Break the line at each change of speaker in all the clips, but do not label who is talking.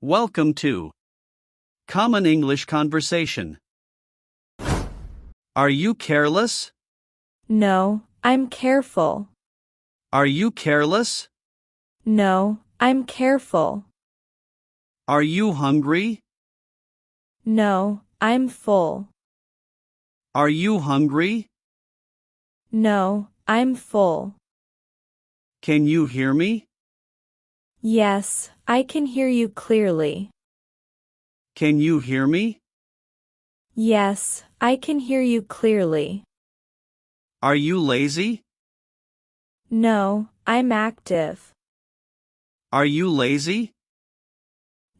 Welcome to Common English Conversation. Are you careless?
No, I'm careful.
Are you careless?
No, I'm careful.
Are you hungry?
No, I'm full.
Are you hungry?
No, I'm full.
Can you hear me?
Yes, I can hear you clearly.
Can you hear me?
Yes, I can hear you clearly.
Are you lazy?
No, I'm active.
Are you lazy?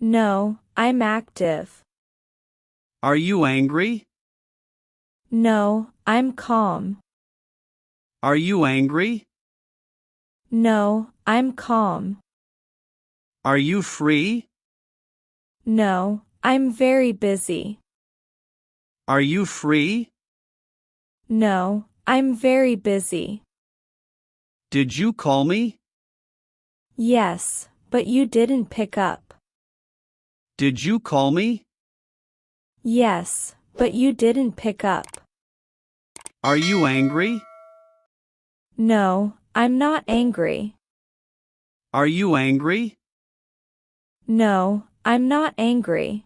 No, I'm active.
Are you angry?
No, I'm calm.
Are you angry?
No, I'm calm.
Are you free?
No, I'm very busy.
Are you free?
No, I'm very busy.
Did you call me?
Yes, but you didn't pick up.
Did you call me?
Yes, but you didn't pick up.
Are you angry?
No, I'm not angry.
Are you angry?
No, I'm not angry.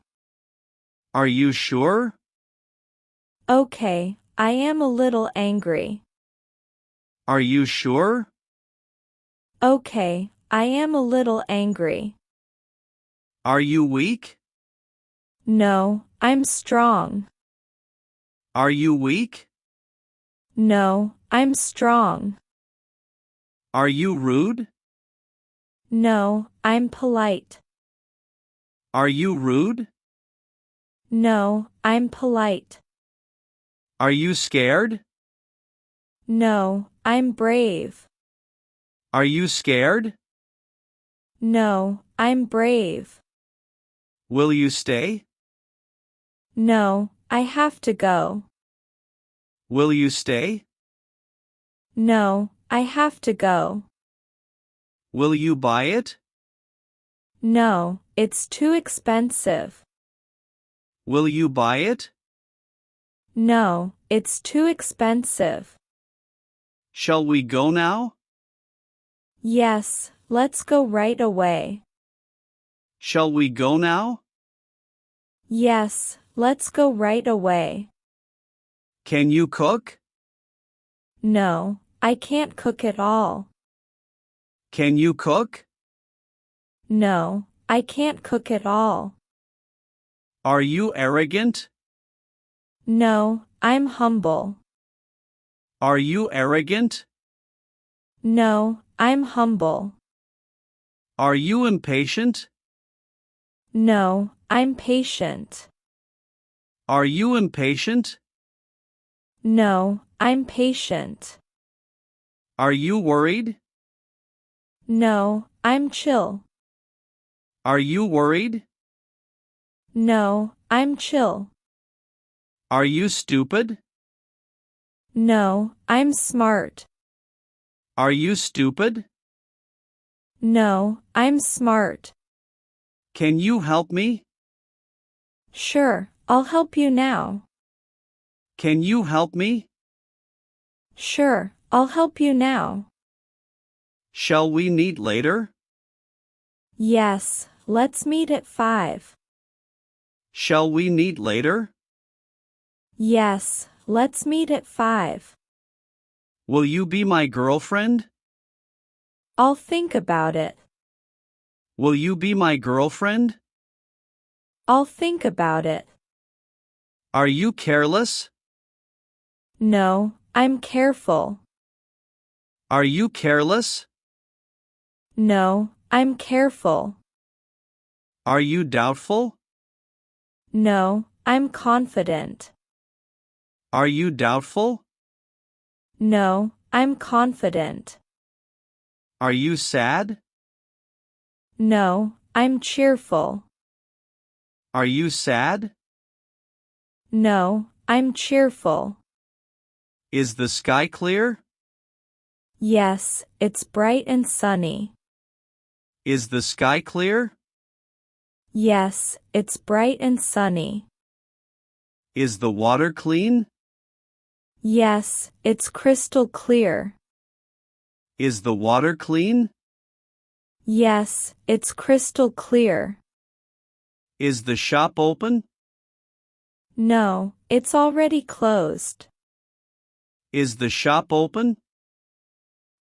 Are you sure?
Okay, I am a little angry.
Are you sure?
Okay, I am a little angry.
Are you weak?
No, I'm strong.
Are you weak?
No, I'm strong.
Are you rude?
No, I'm polite.
Are you rude?
No, I'm polite.
Are you scared?
No, I'm brave.
Are you scared?
No, I'm brave.
Will you stay?
No, I have to go.
Will you stay?
No, I have to go.
Will you buy it?
No, it's too expensive.
Will you buy it?
No, it's too expensive.
Shall we go now?
Yes, let's go right away.
Shall we go now?
Yes, let's go right away.
Can you cook?
No, I can't cook at all.
Can you cook?
No, I can't cook at all.
Are you arrogant?
No, I'm humble.
Are you arrogant?
No, I'm humble.
Are you impatient?
No, I'm patient.
Are you impatient?
No, I'm patient.
Are you worried?
No, I'm chill.
Are you worried?
No, I'm chill.
Are you stupid?
No, I'm smart.
Are you stupid?
No, I'm smart.
Can you help me?
Sure, I'll help you now.
Can you help me?
Sure, I'll help you now.
Shall we meet later?
Yes, let's meet at 5.
Shall we meet later?
Yes, let's meet at 5.
Will you be my girlfriend?
I'll think about it.
Will you be my girlfriend?
I'll think about it.
Are you careless?
No, I'm careful.
Are you careless?
No, I'm careful.
Are you doubtful?
No, I'm confident.
Are you doubtful?
No, I'm confident.
Are you sad?
No, I'm cheerful.
Are you sad?
No, I'm cheerful.
Is the sky clear?
Yes, it's bright and sunny.
Is the sky clear?
Yes, it's bright and sunny.
Is the water clean?
Yes, it's crystal clear.
Is the water clean?
Yes, it's crystal clear.
Is the shop open?
No, it's already closed.
Is the shop open?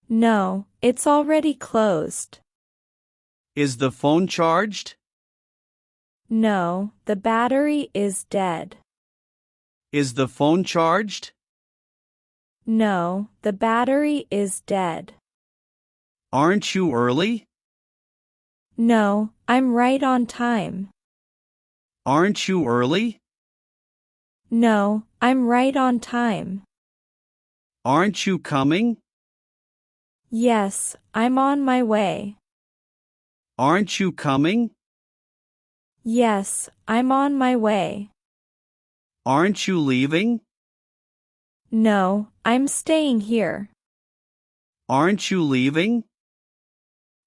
No, it's already closed.
Is the phone charged?
No, the battery is dead.
Is the phone charged?
No, the battery is dead.
Aren't you early?
No, I'm right on time.
Aren't you early?
No, I'm right on time.
Aren't you coming?
Yes, I'm on my way.
Aren't you coming?
Yes, I'm on my way.
Aren't you leaving?
No, I'm staying here.
Aren't you leaving?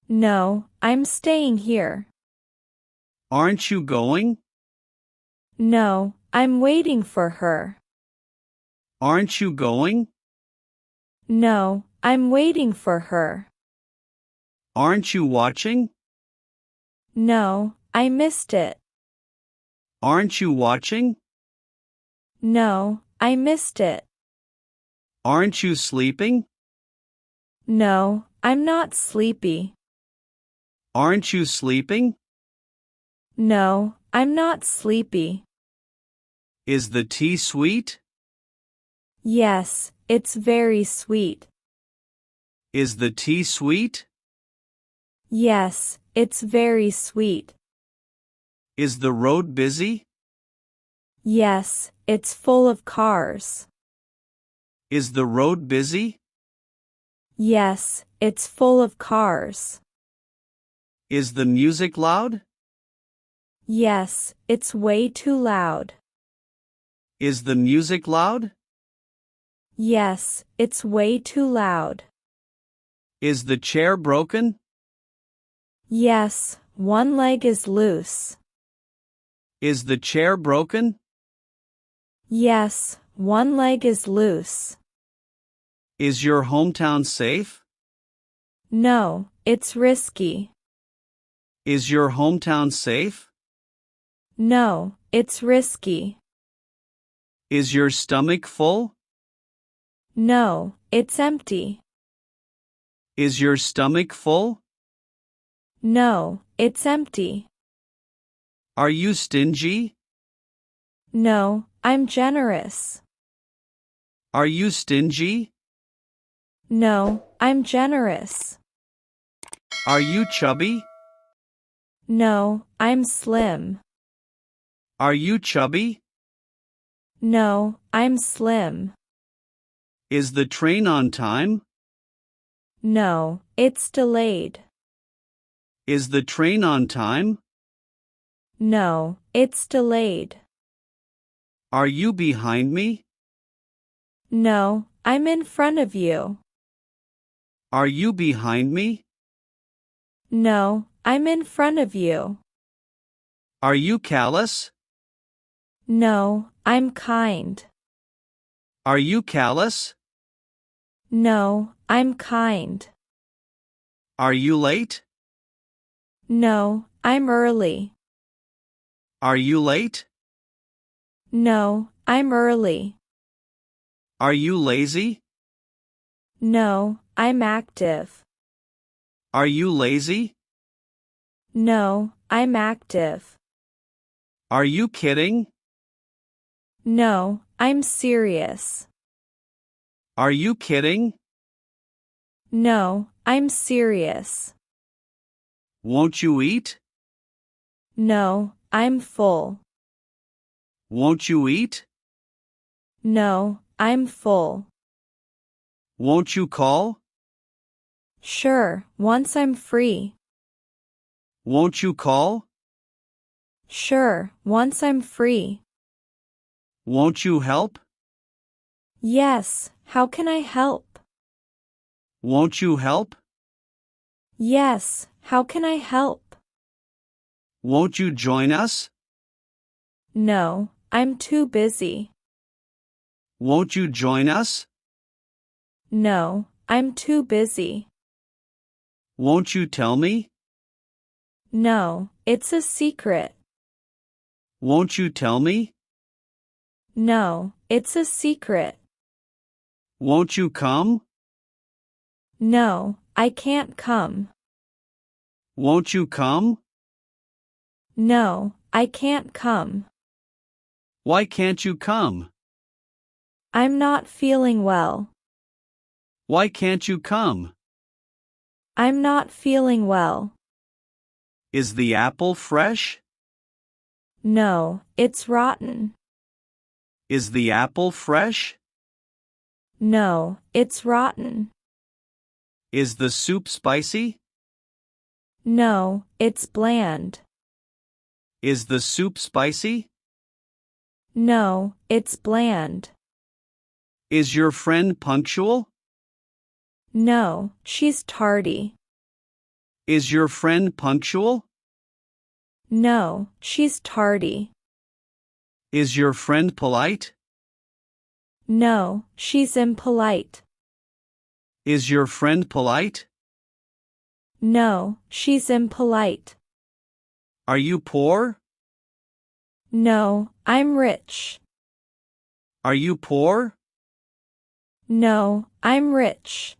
No, I'm staying here.
Aren't you going?
No, I'm waiting for her.
Aren't you going?
No, I'm waiting for her.
Aren't you watching?
No, I missed it.
Aren't you watching?
No, I missed it.
Aren't you sleeping?
No, I'm not sleepy.
Aren't you sleeping?
No, I'm not sleepy.
Is the tea sweet?
Yes, it's very sweet.
Is the tea sweet?
Yes, it's very sweet.
Is the road busy?
Yes, it's full of cars.
Is the road busy?
Yes, it's full of cars.
Is the music loud?
Yes, it's way too loud.
Is the music loud?
Yes, it's way too loud.
Is the chair broken?
Yes, one leg is loose.
Is the chair broken?
Yes, one leg is loose.
Is your hometown safe?
No, it's risky.
Is your hometown safe?
No, it's risky.
Is your stomach full?
No, it's empty.
Is your stomach full?
No, it's empty.
Are you stingy?
No, I'm generous.
Are you stingy?
No, I'm generous.
Are you chubby?
No, I'm slim.
Are you chubby?
No, I'm slim.
Is the train on time?
No, it's delayed.
Is the train on time?
No, it's delayed.
Are you behind me?
No, I'm in front of you.
Are you behind me?
No, I'm in front of you.
Are you callous?
No, I'm kind.
Are you callous?
No, I'm kind.
Are you late?
No, I'm early.
Are you late?
No, I'm early.
Are you lazy?
No, I'm active.
Are you lazy?
No, I'm active.
Are you kidding?
No, I'm serious.
Are you kidding?
No, I'm serious.
Won't you eat?
No, I'm full.
Won't you eat?
No, I'm full.
Won't you call?
Sure, once I'm free.
Won't you call?
Sure, once I'm free.
Won't you help?
Yes, how can I help?
Won't you help?
Yes, how can I help?
Won't you join us?
No, I'm too busy.
Won't you join us?
No, I'm too busy.
Won't you tell me?
No, it's a secret.
Won't you tell me?
No, it's a secret.
Won't you come?
No, I can't come.
Won't you come?
No, I can't come.
Why can't you come?
I'm not feeling well.
Why can't you come?
I'm not feeling well.
Is the apple fresh?
No, it's rotten.
Is the apple fresh?
No, it's rotten.
Is the soup spicy?
No, it's bland.
Is the soup spicy?
No, it's bland.
Is your friend punctual?
No, she's tardy.
Is your friend punctual?
No, she's tardy.
Is your friend polite?
No, she's impolite.
Is your friend polite?
No, she's impolite.
Are you poor?
No, I'm rich.
Are you poor?
No, I'm rich.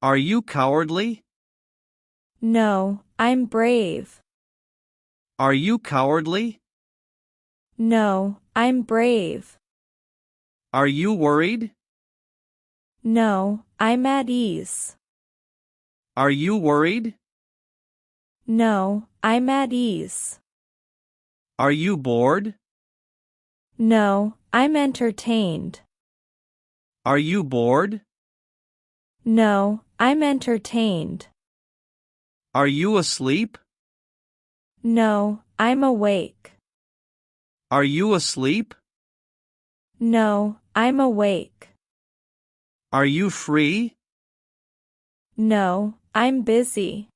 Are you cowardly?
No, I'm brave.
Are you cowardly?
No, I'm brave.
Are you worried?
No, I'm at ease.
Are you worried?
No, I'm at ease.
Are you bored?
No, I'm entertained.
Are you bored?
No, I'm entertained.
Are you asleep?
No, I'm awake.
Are you asleep?
No, I'm awake.
Are you free?
No, I'm busy.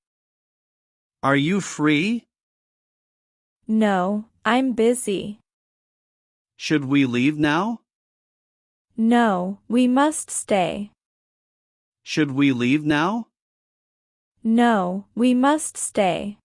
Are you free?
No, I'm busy.
Should we leave now?
No, we must stay.
Should we leave now?
No, we must stay.